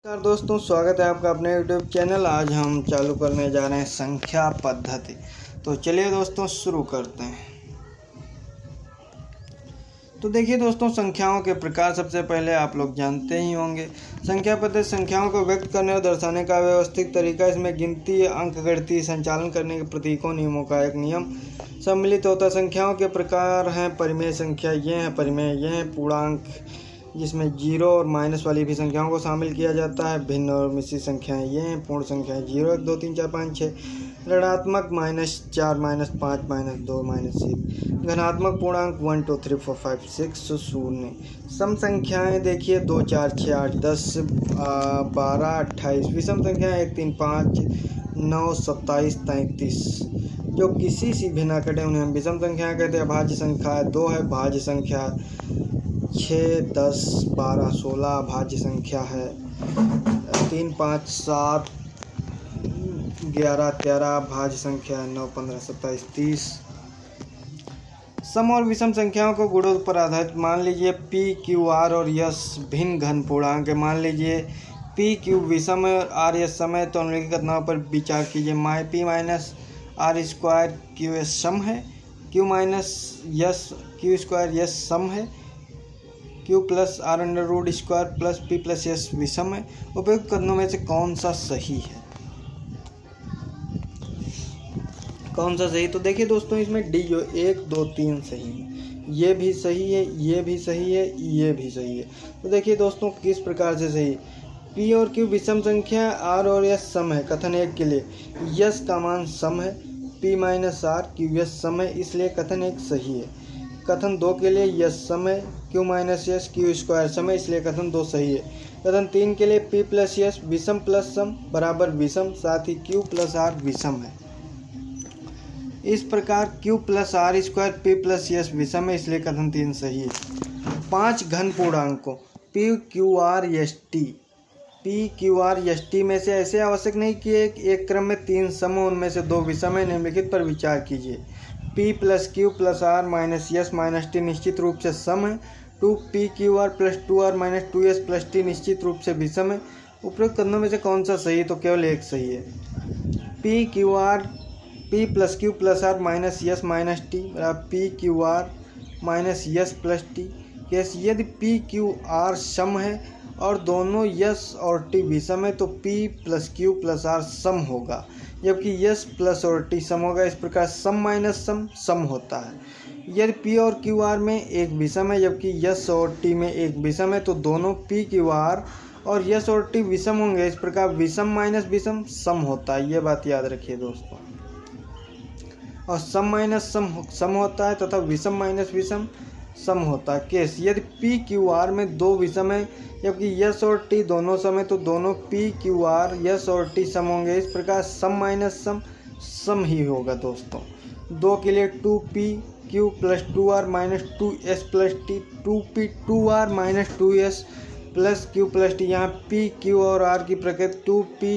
नमस्कार दोस्तों, स्वागत है आपका अपने YouTube चैनल। आज हम चालू करने जा रहे हैं संख्या पद्धति। तो चलिए दोस्तों शुरू करते हैं। तो देखिए दोस्तों, संख्याओं के प्रकार सबसे पहले आप लोग जानते ही होंगे। संख्या पद्धति संख्याओं को व्यक्त करने और दर्शाने का व्यवस्थित तरीका। इसमें गिनती, अंकगणितीय संचालन करने के प्रतीकों, नियमों का एक नियम सम्मिलित होता है। संख्याओं के प्रकार हैं परिमेय संख्या, ये हैं परिमेय, ये हैं पूर्णांक जिसमें जीरो और माइनस वाली भी संख्याओं को शामिल किया जाता है। भिन्न और मिश्रित संख्याएं ये हैं पूर्ण संख्याएं 0, 1, 2, 3, 4, 5, 6। ऋणात्मक -4, -5, -2, -1। धनात्मक पूर्णांक 1, 2, 3, 4, 5, 6, शून्य। सम संख्याएं देखिए 2, 4, 6, 8, 10, 12, 28। विषम संख्याएं 1, 3, 5, 9, 27, 33। जो किसी से भी ना कटे उन्हें हम विषम संख्याएं कहते हैं। भाज्य संख्या 2 है, भाज्य संख्या 6, 10, 12, 16। भाज्य संख्या है 3, 5, 7, 11, 13। भाज्य संख्या है 9, 15, 27, 30। सम और विषम संख्याओं को गुणों पर आधारित मान लीजिए। P, Q, R और S भिन्न घन पूर्णांक है। मान लीजिए P, Q विषम है और R, S सम है, तो निम्नलिखित घटनाओं पर विचार कीजिए। P minus R square Q S सम है। Q minus S Q square S सम है। Q plus R under root square plus P plus S विषम है। उपयुक्त कथनों में से कौन सा सही है? कौन सा सही? तो देखिए दोस्तों, इसमें डी जो 1, 2, 3 सही है, ये भी सही है, ये भी सही है, ये भी सही है। तो देखिए दोस्तों, किस प्रकार से सही। P और Q विषम संख्या, R और S सम है। कथन 1 के लिए S का मान सम है, P minus R Q S सम है, इसलिए कथन 1 सही है। कथन 2 के लिए S सम है, Q minus S Q square sum है, इसलिए कथन 2 सही है। कथन 3 के लिए P प्लस S विषम प्लस सम बराबर विषम, साथ ही Q प्लस R विषम है। इस प्रकार Q plus R square P plus S विषम है, इसलिए कथन 3 सही है। 5 घन पूर्णांकों P Q R S T। P Q R S T में से ऐसे आवश्यक नहीं कि एक क्रम में 3 सम हो, उनमें से 2 विषम है। निम्नलिखित पर विचार कीजिए। P plus Q plus R minus S minus T निश्चित रूप से सम है। 2P Q R plus 2R minus 2S plus T निश्चित रूप से विषम है। उपरोक्त कथनों में से कौन सा सही? तो केवल एक सही है। P plus Q plus R minus S minus T बराबर P Q R minus S plus T। Case यदि P Q R सम है और दोनों S और T विषम है तो P plus Q plus R सम होगा, जबकि S प्लस और T सम होगा। इस प्रकार सम माइनस सम सम होता है। यदि P और Q R में एक विषम है जबकि S और T में एक विषम है तो दोनों P Q R और S और T विषम होंगे। इस प्रकार विषम माइनस विषम सम होता है, ये बात याद रखिए दोस्तों। और सम माइनस सम सम होता है तथा विषम माइनस विषम सम होता है। केस यदि P Q R में 2 विषम है जबकि S और T दोनों सम है तो दोनों P Q R S और T सम होंगे। इस प्रकार सम माइनस सम सम ही होगा दोस्तों। 2 के लिए 2P Q plus 2R minus 2S plus T, 2P 2R minus 2S plus Q plus T। यहाँ P Q और R की प्रकृति 2P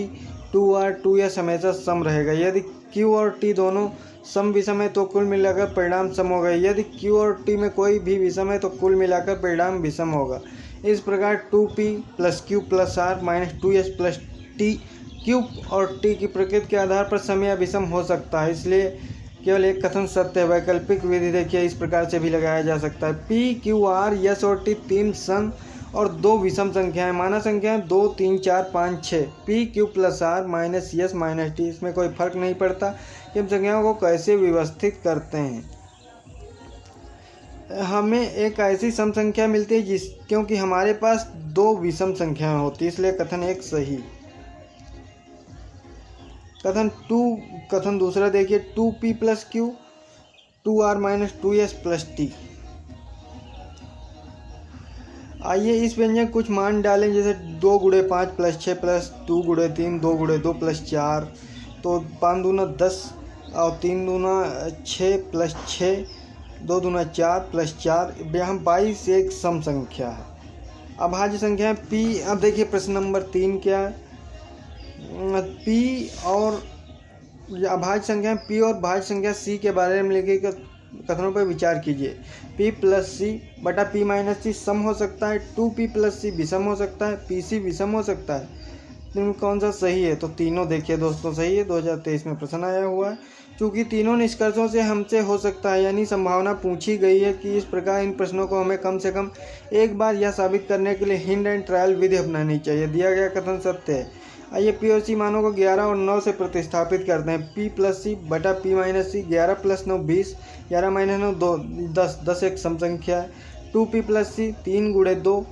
2R 2S हमेशा सम रहेगा। यदि Q और T दोनों सम विषम है तो कुल मिलाकर परिणाम सम होगा। यदि Q और T में कोई भी विषम है तो कुल मिलाकर परिणाम विषम होगा। इस प्रकार 2P plus Q plus R minus 2S plus T Q और T की प्रकृति के आधार पर सम या विषम हो सकता है, इसलिए केवल एक कथन सत्य है। वैकल्पिक विधि देखिए इस प्रकार से भी लगाया जा सकता है। P Q R S और T 3 सम और 2 विषम संख्याएं। माना संख्याएं 2, 3, 4, 5, 6। P Q plus R minus S minus T, इसमें कोई फर्क नहीं पड़ता कि हम संख्याओं को कैसे व्यवस्थित करते हैं। हमें एक ऐसी सम संख्या मिलती है क्योंकि हमारे पास 2 विषम संख्याएं होती है, इसलिए कथन 1 सही। कथन दूसरा देखिए 2P plus Q 2R minus 2S plus T। आइए इस व्यंजन कुछ मान डालें, जैसे 2 गुणे 5 प्लस 6 प्लस 2 गुणे 3 2 गुणे 2 प्लस 4, तो 5 दूना 10 और 3 दूना 6 प्लस 6 2 दूना 4 प्लस 4। यहाँ 22 एक सम संख्या है। अभाज्य संख्या है P। अब देखिए प्रश्न नंबर 3 क्या है। P और अभाज्य संख्या P और भाज्य संख्या C के बारे में लिखिएगा। कथनों पर विचार कीजिए। p प्लस सी बटा p माइनस सी सम हो सकता है, 2p प्लस सी विषम हो सकता है, pc विषम हो सकता है। इनमें कौन सा सही है? तो तीनों देखिए दोस्तों सही है। 2023 में प्रश्न आया हुआ है। चूँकि तीनों निष्कर्षों से हमसे हो सकता है, यानी संभावना पूछी गई है कि इस प्रकार इन प्रश्नों को हमें कम से कम एक बार यह साबित करने के लिए हिंट एंड ट्रायल विधि अपनानी चाहिए। दिया गया कथन सत्य है। आइए पी और सी मानों को 11 और 9 से प्रतिस्थापित करते हैं। p प्लस सी बटा p माइनस सी, 11 प्लस 9 20, 11 माइनस 9 2 10, 10 एक सम संख्या है। 2p प्लस सी 3 गुणे 2,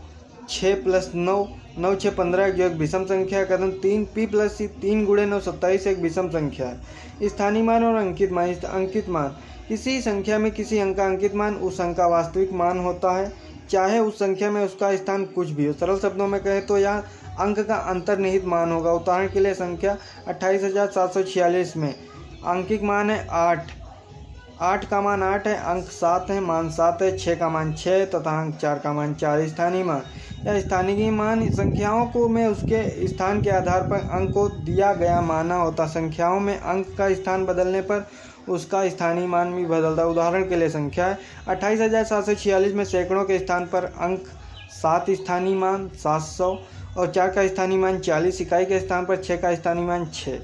6 प्लस 9, 9 6 15 जो एक विषम संख्या है। कथन 3p प्लस सी 3 गुणे 9 27 एक विषम संख्या है। स्थानीय मान और अंकित मान। अंकित मान किसी संख्या में किसी अंक का अंकित मान उस अंक का वास्तविक मान होता है, चाहे उस संख्या में उसका स्थान कुछ भी हो। सरल शब्दों में कहें तो यह अंक का अंतर्निहित मान होगा। उदाहरण के लिए संख्या 28,746 में अंकिक मान है 8, 8 का मान 8 है, अंक 7 है, मान 7 है, 6 का मान 6 तथा अंक 4 का मान 4। स्थानीय मान या स्थानीय मान संख्याओं को में उसके स्थान के आधार पर अंक को दिया गया माना होता। संख्याओं में अंक का स्थान बदलने पर उसका स्थानीय मान भी बदलता है। उदाहरण के लिए संख्या 28,746 में सैकड़ों के स्थान पर अंक 7, स्थानीय मान 700 और 4 का स्थानीय मान 40, इकाई के स्थान पर 6 का स्थानीय मान 6।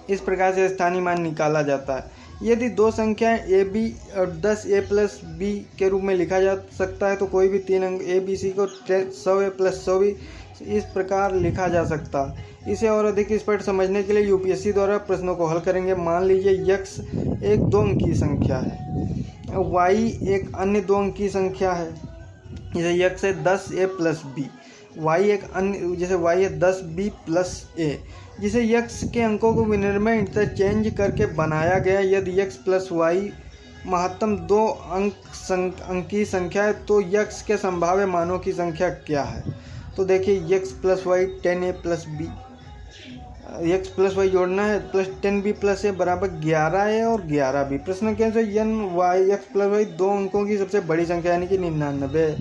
इस प्रकार से स्थानीय मान निकाला जाता है। यदि दो संख्याएं ए बी और 10a प्लस बी के रूप में लिखा जा सकता है तो कोई भी तीन अंक ए बी सी को 100a प्लस 100 भी इस प्रकार लिखा जा सकता है। इसे और अधिक स्पष्ट समझने के लिए यूपीएससी द्वारा प्रश्नों को हल करेंगे। मान लीजिए x एक 2 अंकीय संख्या है, y एक अन्य 2 अंकीय संख्या है। जैसे x है 10a प्लस बी, y एक अन्य जैसे y है 10b प्लस a, जिसे x के अंकों को विनिमय इंटरचेंज करके बनाया गया। यदि x प्लस y महत्तम 2 अंकीय संख्या है तो x के संभाव्य मानों की संख्या क्या है? तो देखिए x plus Y 10a plus B, x plus Y जोड़ना है प्लस 10b प्लस a बराबर 11a और 11b। प्रश्न के अनुसार x प्लस वाई 2 अंकों की सबसे बड़ी संख्या यानी कि 99,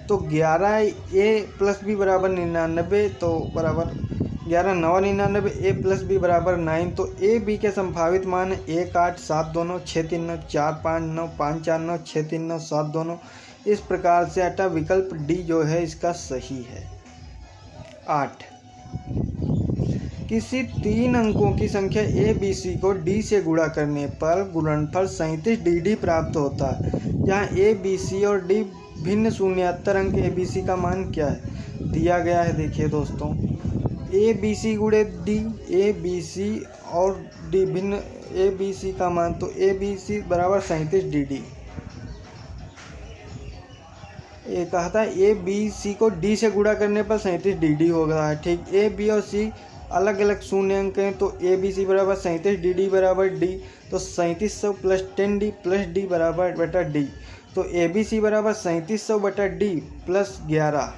तो 11a प्लस बी बराबर 99, तो बराबर 11 9 99, a प्लस बी बराबर 9। तो a b के संभावित मान 1 8 7 दोनों 6 3 9 4 5 9 5 4 9 6 3 9 7 दोनों। इस प्रकार से अतः विकल्प डी जो है इसका सही है। 8 किसी 3 अंकों की संख्या a b c को d से गुणा करने पर गुणनफल 37 dd प्राप्त होता है, जहाँ a b c और d भिन्न शून्येतर अंक a b c का मान क्या है? दिया गया है। देखिए दोस्तों ए बी सी गुणे डी, ए बी सी और डी भिन्न ए बी सी का मान, तो ए बी सी बराबर 37 डी डी। ये कहा था ए बी सी को डी से गुणा करने पर 37 डी डी होगा है। ठीक, ए बी और सी अलग अलग शून्य अंक हैं, तो ए बी सी बराबर 37 डी डी बराबर डी, तो 3700 प्लस 10d प्लस डी बराबर बटा डी। तो ए बी सी बराबर 3700 बटा डी प्लस 11।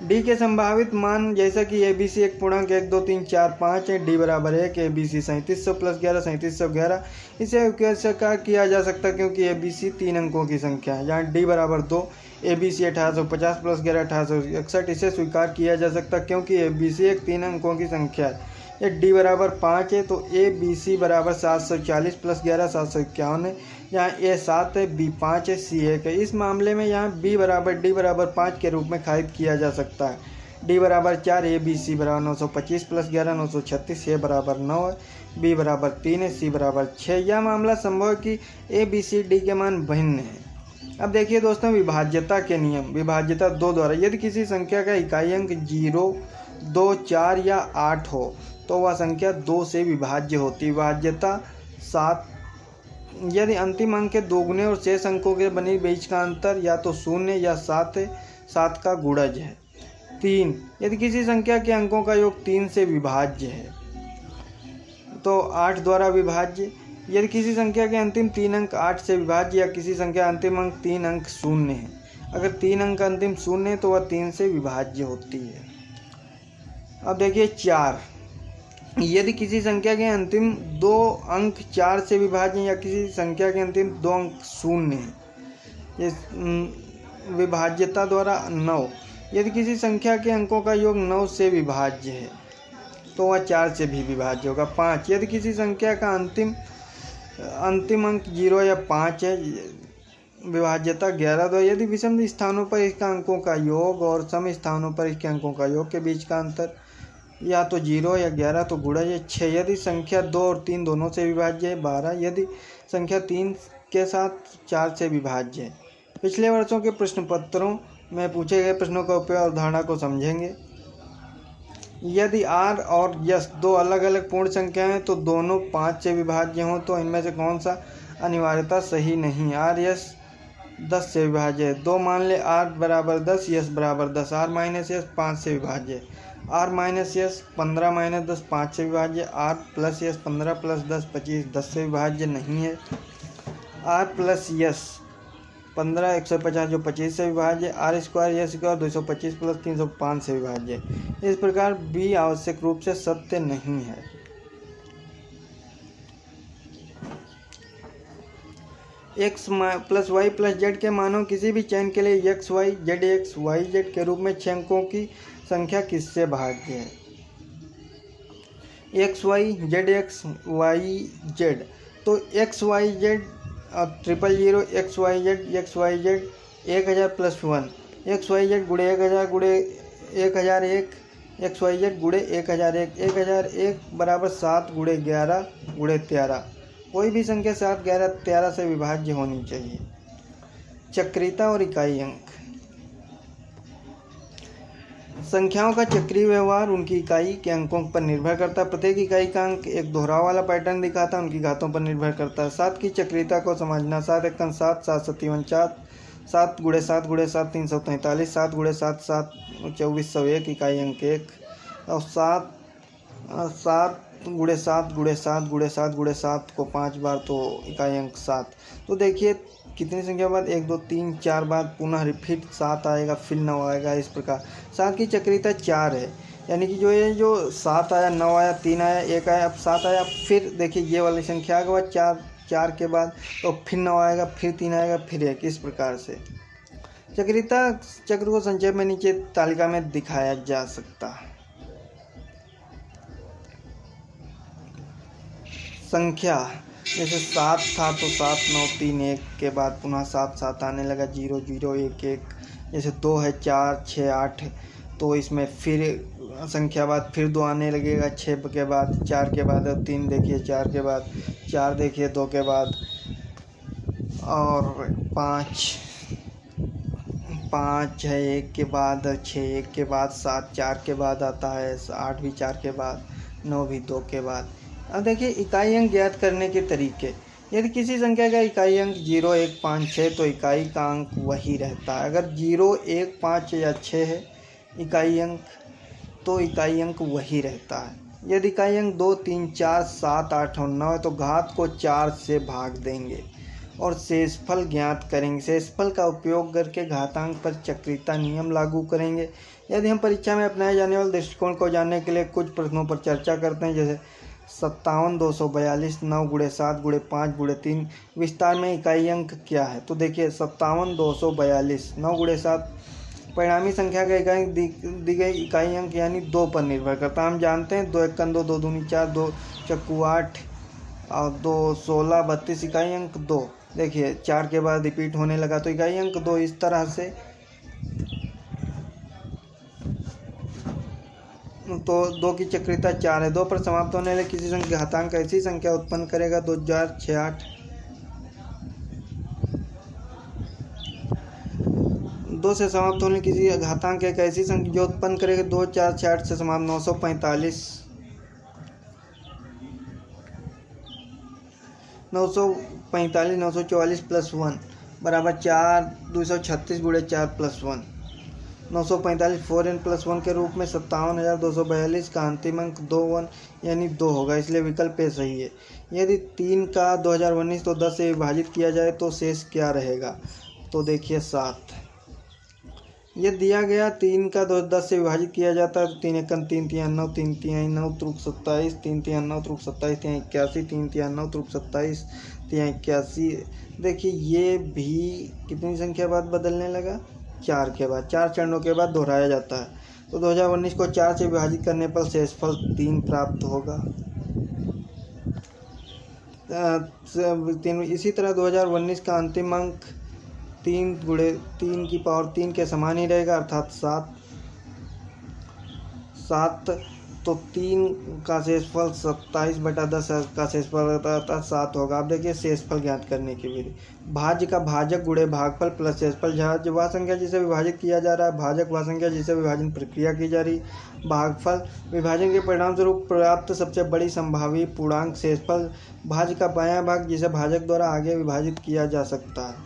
डी के संभावित मान जैसा कि ए बी सी 1.12345 है, डी बराबर 1, ए बी सी 3700 प्लस 11 3711। इसे कैसे किया जा सकता है क्योंकि ए बी सी 3 अंकों की संख्या है, जहाँ डी बराबर 2, ए बी सी 1850 प्लस 11 1861। इसे स्वीकार किया जा सकता क्योंकि ए बी सी एक 3 अंकों की संख्या है। यह डी बराबर 5 है, तो ए बी सी बराबर 740 प्लस 11 751 है, यहाँ ए 7 है, बी 5 है, सी 1 है। इस मामले में यहाँ बी बराबर डी बराबर 5 के रूप में खरीद किया जा सकता है। डी बराबर 4, ए बी सी बराबर 925 प्लस 11 936, ए बराबर 9 है, बी बराबर 3 है, सी बराबर 6। यह मामला संभव है कि ए बी सी डी के मान भिन्न है। अब देखिए दोस्तों विभाज्यता के नियम। विभाज्यता 2 द्वारा यदि किसी संख्या का इकाई अंक 0, 2, 4 या 8 हो तो वह संख्या 2 से विभाज्य होती है। विभाज्यता 7 यदि अंतिम अंक के दोगुने और शेष अंकों के बने बीच का अंतर या तो 0 या 7 है, 7 का गुणज है। 3 यदि किसी संख्या के अंकों का योग 3 से विभाज्य है तो 8 द्वारा विभाज्य। यदि किसी संख्या के अंतिम 3 अंक 8 से विभाज्य या किसी संख्या अंतिम अंक 3 अंक 0 है, अगर 3 अंक अंतिम 0 है तो वह 3 से विभाज्य होती है। अब देखिए 4 यदि किसी संख्या के अंतिम 2 अंक 4 से विभाज्य या किसी संख्या के अंतिम 2 अंक 0 है, ये विभाज्यता द्वारा 9 यदि किसी संख्या के अंकों का योग 9 से विभाज्य है। तो वह 4 से भी विभाज्य होगा। 5, यदि किसी संख्या का अंतिम अंक 0 या 5 है, विभाज्यता 11 दो। यदि विषम स्थानों पर इसका अंकों का योग और सम स्थानों पर इसके अंकों का योग के बीच का अंतर या तो 0 या 11 तो गुणज है 6। यदि संख्या 2 और 3 दोनों से विभाज्य है 12। यदि संख्या 3 के साथ 4 से विभाज्य है। पिछले वर्षों के प्रश्न पत्रों में पूछे गए प्रश्नों का उपयोग अवधारणा को समझेंगे। यदि r और s दो अलग अलग पूर्ण संख्याएं हैं तो दोनों 5 से विभाज्य हों तो इनमें से कौन सा अनिवार्यता सही नहीं। r s 10 से विभाज्य है। 2 मान ले r बराबर 10, s बराबर 10। r माइनस s 5 से विभाज्य है। r माइनस s 15 माइनस 10 5 से विभाज्य। r प्लस s 15 प्लस 10 25 10 से विभाज्य नहीं है। r प्लस s 15 150 जो 25 से विभाज्य। r square s square 225 plus 305 से विभाज्य। इस प्रकार b आवश्यक रूप से सत्य नहीं है। x plus Y plus Z के मानों किसी भी चयन के लिए एक्स वाई जेड के रूप में 6 अंकों की संख्या किससे भाज्य है। एक्स वाई जेड तो X Y Z 000 X Y Z 1000 plus 1 X Y Z गुणे 1000 गुणे 1001 एक्स वाई जेड गुणे 1001 1001 बराबर 7 गुणे 11 गुणे 13। कोई भी संख्या 7 11 13 से विभाज्य होनी चाहिए। चक्रीयता और इकाई अंक। संख्याओं का चक्रीय व्यवहार उनकी इकाई के अंकों पर निर्भर करता है। प्रत्येक इकाई का अंक एक दोहराव वाला पैटर्न दिखाता है, उनकी घातों पर निर्भर करता है। 7 की चक्रीयता को समझना। 7 एक 7 7 7 4 7 गुणे 7 गुणे 7 343 7 गुणे 7 7 2401 इकाई अंक 1 और 7 गुणे 7 गुणे 7 गुणे 7 गुणे 7 को 5 बार तो इकाई अंक 7। तो देखिए कितनी संख्या बाद 1 2 3 4 बाद पुनः रिपीट 7 आएगा, फिर 9 आएगा। इस प्रकार 7 की चक्रीयता 4 है, यानी कि जो 7 आया 9 आया 3 आया 1 आया, अब 7 आया, फिर देखिए ये वाली संख्या के बाद 4 के बाद तो फिर 9 आएगा, फिर 3 आएगा, फिर 1। इस प्रकार से चक्रीयता चक्र को संक्षेप में नीचे तालिका में दिखाया जा सकता है। संख्या जैसे 7 था तो 7 9 3 1 के बाद पुनः 7 7 आने लगा 0 0 1 1। जैसे 2 है 4 6 8 तो इसमें फिर संख्या बाद फिर 2 आने लगेगा 6 के बाद 4 के बाद 3 देखिए 4 के बाद 4 देखिए 2 के बाद और 5 है 1 के बाद 6 1 के बाद 7 4 के बाद आता है 8 भी 4 के बाद 9 भी 2 के बाद। अब देखिए इकाई अंक ज्ञात करने के तरीके। यदि किसी संख्या का इकाई अंक 0 1 5 6 तो इकाई का अंक वही रहता है। अगर 0 1 5 या 6 है इकाई अंक तो इकाई अंक वही रहता है। यदि इकाई अंक 2 3 4 7 8 और 9 है तो घात को 4 से भाग देंगे और शेषफल ज्ञात करेंगे। शेषफल का उपयोग करके घातांक पर चक्रीयता नियम लागू करेंगे। यदि हम परीक्षा में अपनाए जाने वाले दृष्टिकोण को जानने के लिए कुछ प्रश्नों पर चर्चा करते हैं, जैसे 57 242 9 गुणे 7 गुणे 5 गुणे 3 विस्तार में इकाई अंक क्या है। तो देखिए 57 242 9 गुणे 7 परिणामी संख्या का इकाई दी गई इकाई अंक यानी 2 पर निर्भर करता है। हम जानते हैं 2 1 2 2 दूनी 4 2 चक्कू 8 और 2 16 32 इकाई अंक 2। देखिए 4 के बाद रिपीट होने लगा तो इकाई अंक 2। इस तरह से तो 2 की चक्रीयता 4 है। 2 पर समाप्त होने वाले किसी संख्या घातांक ऐसी संख्या उत्पन्न करेगा 2068। 2 से समाप्त होने किसी घातांक एक ऐसी संख्या जो उत्पन्न करेगा 2468 से समाप्त 945 944 प्लस 1 बराबर 4 236 गुणे 4 प्लस 1 945 4n प्लस 1 के रूप में 57,242 का अंतिम अंक 2 1 यानी 2 होगा, इसलिए विकल्प ए सही है। यदि 3 का 2019 तो 10 से विभाजित किया जाए तो शेष क्या रहेगा। तो देखिए 7। ये दिया गया 3 का 10 से विभाजित किया जाता है तो 3 1 3 3 9 3 3 9 त्रुक 27 3 3 9 त्रुक 27 3 81 3 3 9 त्रुक 27 3 81। देखिए ये भी कितनी संख्या बाद बदलने लगा 4 के बाद 4 चरणों के बाद दोहराया जाता है। तो 2019 को 4 से विभाजित करने पर शेषफल 3 प्राप्त होगा। इसी तरह 2019 का अंतिम अंक 3 गुणे 3 की पावर 3 के समान ही रहेगा, अर्थात 7। तो 3 का शेषफल 27/10 का शेषफल अर्थात 7 होगा। अब देखिए शेषफल ज्ञात करने की विधि। भाज्य का भाजक गुणे भागफल प्लस शेषफल। भाज्य वह संख्या जिसे विभाजित किया जा रहा है, भाजक वह संख्या जिसे विभाजन प्रक्रिया की जा रही, भागफल विभाजन के परिणाम स्वरूप प्राप्त सबसे बड़ी संभावी पूर्णांक। शेषफल भाज्य का बायां भाग जिसे भाजक द्वारा आगे विभाजित किया जा सकता है।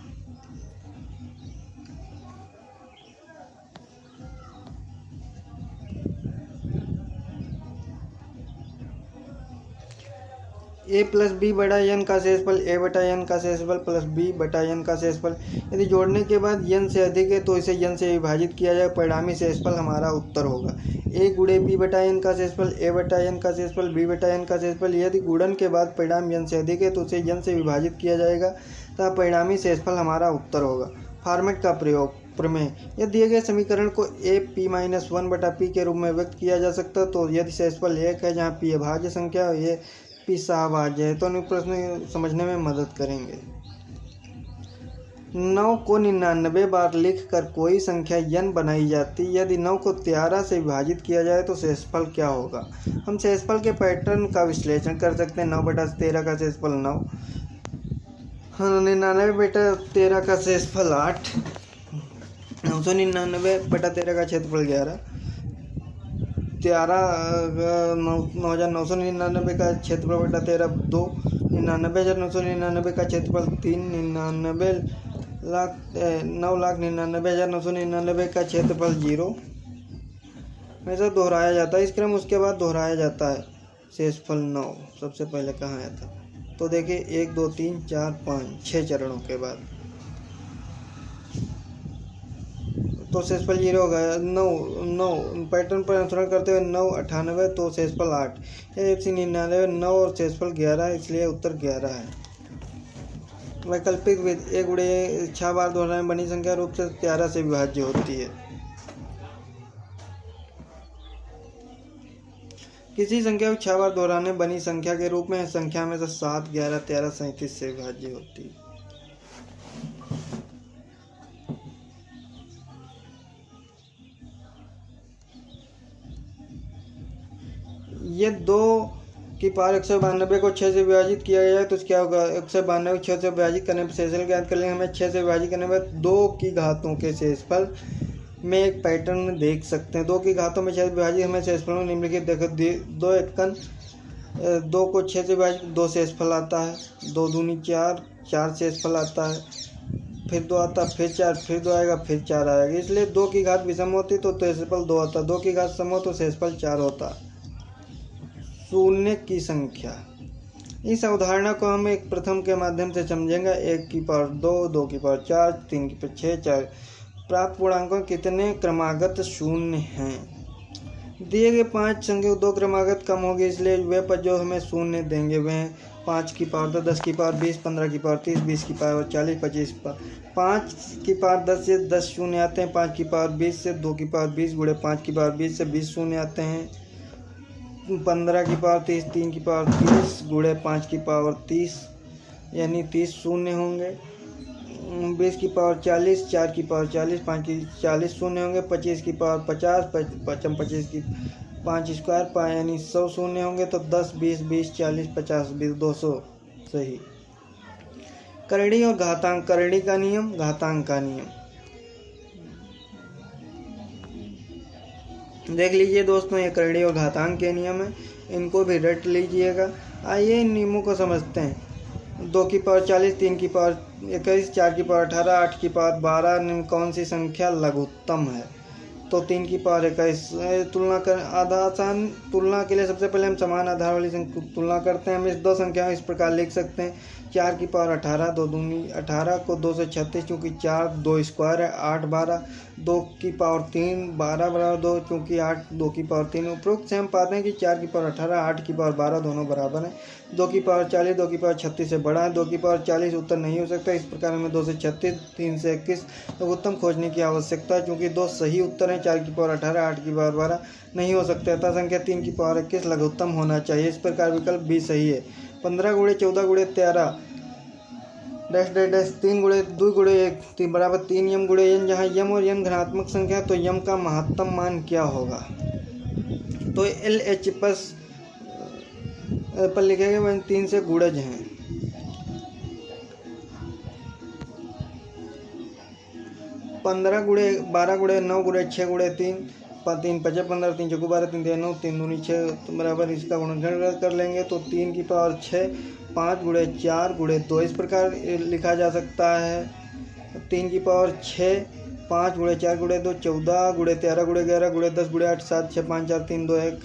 a प्लस बी बटा n का शेषफल a बटा n का शेषफल प्लस b बटा n का शेषफल। यदि जोड़ने के बाद n से अधिक है तो इसे n से विभाजित किया जाए, परिणामी शेषफल हमारा उत्तर होगा। a गुणे b बटा n का शेषफल a बटा n का शेषफल b बटा n का शेषफल। यदि गुणन के बाद परिणाम n से अधिक है तो उसे n से विभाजित किया जाएगा तथा परिणामी शेषफल हमारा उत्तर होगा। फॉर्मेट का प्रयोग। प्रमेय। यदि दिए गए समीकरण को a p-1 बटा p के रूप में व्यक्त किया जा सकता है तो यदि शेषफल 1 है जहाँ p अभाज्य संख्या और ये p सहभाज्य है तो अन्य प्रश्न समझने में मदद करेंगे। 9 को 99 बार लिखकर कोई संख्या n बनाई जाती, यदि 9 को 13 से विभाजित किया जाए तो शेषफल क्या होगा। हम शेषफल के पैटर्न का विश्लेषण कर सकते हैं। 9/13 का शेषफल 9, 99/13 का शेषफल 8, 999/13 का क्षेत्रफल 11, 9,999 का क्षेत्रफल बटा 13 2, 99,999 का क्षेत्रफल 3, 9,99,999 का क्षेत्रफल 0। ऐसा दोहराया जाता है इस क्रम, उसके बाद दोहराया जाता है। शेषफल 9 सबसे पहले कहाँ आया था, तो देखिए 1 2 3 4 5 6 चरणों के बाद तो शेषफल 0 होगा। 9 पैटर्न पर अनुसरण करते हुए 9 98 तो शेषफल 8, 199 9 और शेषफल 11 इसलिए उत्तर 11 है। वैकल्पिक विधि। 1 गुणे 6 बार दोहराने बनी संख्या रूप से 13 से विभाज्य होती है। किसी संख्या को 6 बार दोहराने बनी संख्या के रूप में संख्या में से 7 11 13 37 से विभाज्य होती है। ये 2 की पावर 192 को 6 से विभाजित किया जाए तो क्या होगा। 192 को 6 से विभाजित करने पर शेषफल ज्ञात कर लेंगे। हमें 6 से विभाजित करने पर 2 की घातों के शेषफल में एक पैटर्न देख सकते हैं। 2 की घातों में 6 से विभाजित हमें शेषफल में निम्नलिखित देखो 2 एकन 2 को 6 से विभाजित 2 शेषफल आता है, 2 दूनी 4 4 शेषफल आता है, फिर 2 आता, फिर 4, फिर 2 आएगा, फिर 4 आएगा। इसलिए 2 की घात विषम होती तो शेषफल 2 आता, 2 की घात सम हो तो शेषफल 4 होता। शून्य की संख्या। इस अवधारणा को हम एक प्रथम के माध्यम से समझेंगे। 1 की पावर 2, 2 की पावर 4, 3 की पावर 6, 4 प्राप्त पूर्णांकों कितने क्रमागत शून्य हैं। दिए गए 5 संख्या 2 क्रमागत कम होगी, इसलिए वे पद जो हमें शून्य देंगे वे हैं 5 की पावर 10 की पावर 20, 15 की पावर 30, 20 की पावर 40, 25 पावर 5 की पावर 10 से 10 शून्य आते हैं, 5 की पावर 20 से 2 की पावर 20 गुणे 5 की पावर 20 से 20 शून्य आते हैं, 15 की पावर 30, 3 की पावर 30 गुणे 5 की पावर 30 यानी 30 शून्य होंगे, 20 की पावर 40, 4 की पावर 40, 5 की 40 शून्य होंगे, 25 की पावर 50, 25 की 5 स्क्वायर यानी 100 शून्य होंगे। तो 10 20 20 40 50 20 200 सही। करणी और घातांक। करणी का नियम, घातांक का नियम देख लीजिए दोस्तों। ये करणी और घातांक के नियम है, इनको भी रट लीजिएगा। आइए इन नियमों को समझते हैं। 2 की पावर 40, 3 की पावर 21, 4 की पावर 18, 8 की पावर 12 निम्न कौन सी संख्या लघुत्तम है। तो 3 की पावर 21 तुलना कर आसान तुलना के लिए सबसे पहले हम समान आधार वाली तुलना करते हैं। हम इस 2 संख्याओं इस प्रकार लिख सकते हैं। 4 की पावर 18, 2 दूनी 18 को 2 से 36 चूँकि 4 2 स्क्वायर है, 8 12, 2 की पावर 3 12 बराबर 2 चूँकि 8 2 की पावर 3। उपरोक्त से हम पाते हैं कि 4 की पावर 18 8 की पावर 12 दोनों बराबर हैं। 2 की पावर 40 2 की पावर 36 से बड़ा है। 2 की पावर 40 उत्तर नहीं हो सकता। इस प्रकार हमें 2 से 36 3 से 21 लघुत्तम खोजने की आवश्यकता है। चूँकि 2 सही उत्तर हैं, 4 की पावर 18, 8 की पावर 12 नहीं हो सकता अतः संख्या 3 की पावर 21 लघुत्तम होना चाहिए। इस प्रकार विकल्प बी सही है। 15 × 14 × 13 डैश डैश डैश 3 × 2 × 1 बराबर 3 यम × n, जहाँ यम और n घनात्मक संख्या तो यम का महत्तम मान क्या होगा? तो LH पर लिखेंगे वह 3 से गुणज हैं। 15 × 12 × 9 × 6 × 3 3 5 15 3 चौको 12 3 9 3 दूनी 6 बराबर इसका गुणनखंड कर लेंगे तो 3 की पावर 6 5 × 4 × 2 इस प्रकार लिखा जा सकता है। 3 की पावर 6 5 × 4 × 2 14 × 13 × 11 × 10 × 8 7 6 5 4 3 2 1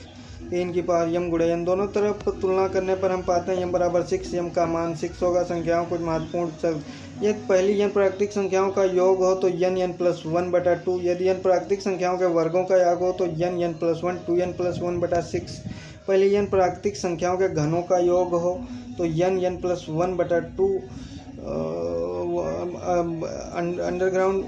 3 की पावर यम × n। दोनों तरफ तुलना करने पर हम पाते हैं यम बराबर 6, यम का मान 6 होगा। संख्याओं कुछ महत्वपूर्ण यदि पहली n प्राकृतिक संख्याओं का योग हो तो n+1/2, यदि n प्राकृतिक संख्याओं के वर्गों का योग हो तो n+1 2n+1/6, पहली n प्राकृतिक संख्याओं के घनों का योग हो तो n+1/2 अंडरग्राउंड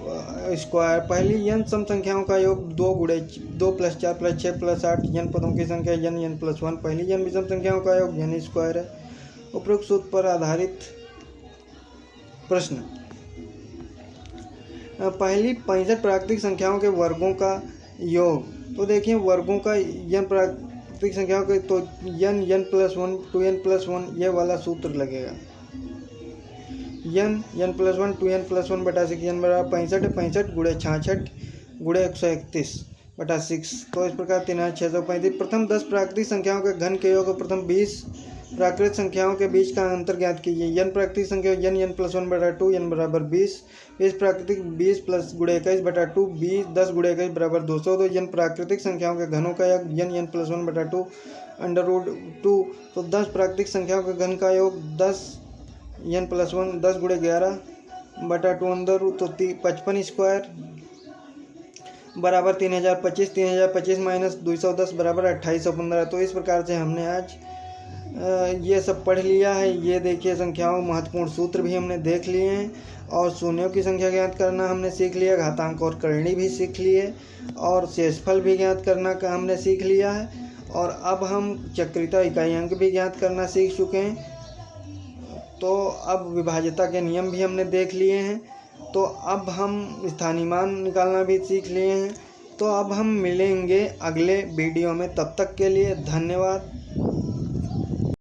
स्क्वायर, पहली n सम संख्याओं का योग 2 + 4 + 6 + 8 n पदों की संख्या n+1, पहली n विषम संख्याओं का योग n स्क्वायर है। उपरोक्त सूत्र पर आधारित प्रश्न। पहली 65 प्राकृतिक संख्याओं के वर्गों का योग, तो देखिए वर्गों का n प्राकृतिक संख्याओं के तो n+1 2n+1 ये वाला सूत्र लगेगा। n+1 2n+1/6 n बराबर 65 65 × 66 × 131/6, तो इस प्रकार 3635। प्रथम 10 प्राकृतिक संख्याओं के घन के योग और प्रथम 20 प्राकृतिक संख्याओं के बीच का अंतर ज्ञात कीजिए। n प्राकृतिक संख्या n+1/2 n बराबर 20, 20 प्राकृतिक 20 + × 21/2 20 10 × 21 बराबर 200, तो n प्राकृतिक संख्याओं के घनों का योग n+1/2 √2, तो 10 प्राकृतिक संख्याओं के घन का योग 10 n+1 10 × 11/2 अंदर रूट, तो 55 स्क्वायर बराबर 3025, 3025 - 210 बराबर 2815। तो इस प्रकार से हमने आज ये सब पढ़ लिया है। ये देखिए संख्याओं महत्वपूर्ण सूत्र भी हमने देख लिए हैं और शून्यों की संख्या ज्ञात करना हमने सीख लिया, घातांक और करणी भी सीख लिए और शेषफल भी ज्ञात करना का हमने सीख लिया है, और अब हम चक्रिता इकाई अंक भी ज्ञात करना सीख चुके हैं। तो अब विभाज्यता के नियम भी हमने देख लिए हैं, तो अब हम स्थानीय मान निकालना भी सीख लिए हैं। तो अब हम मिलेंगे अगले वीडियो में, तब तक के लिए धन्यवाद।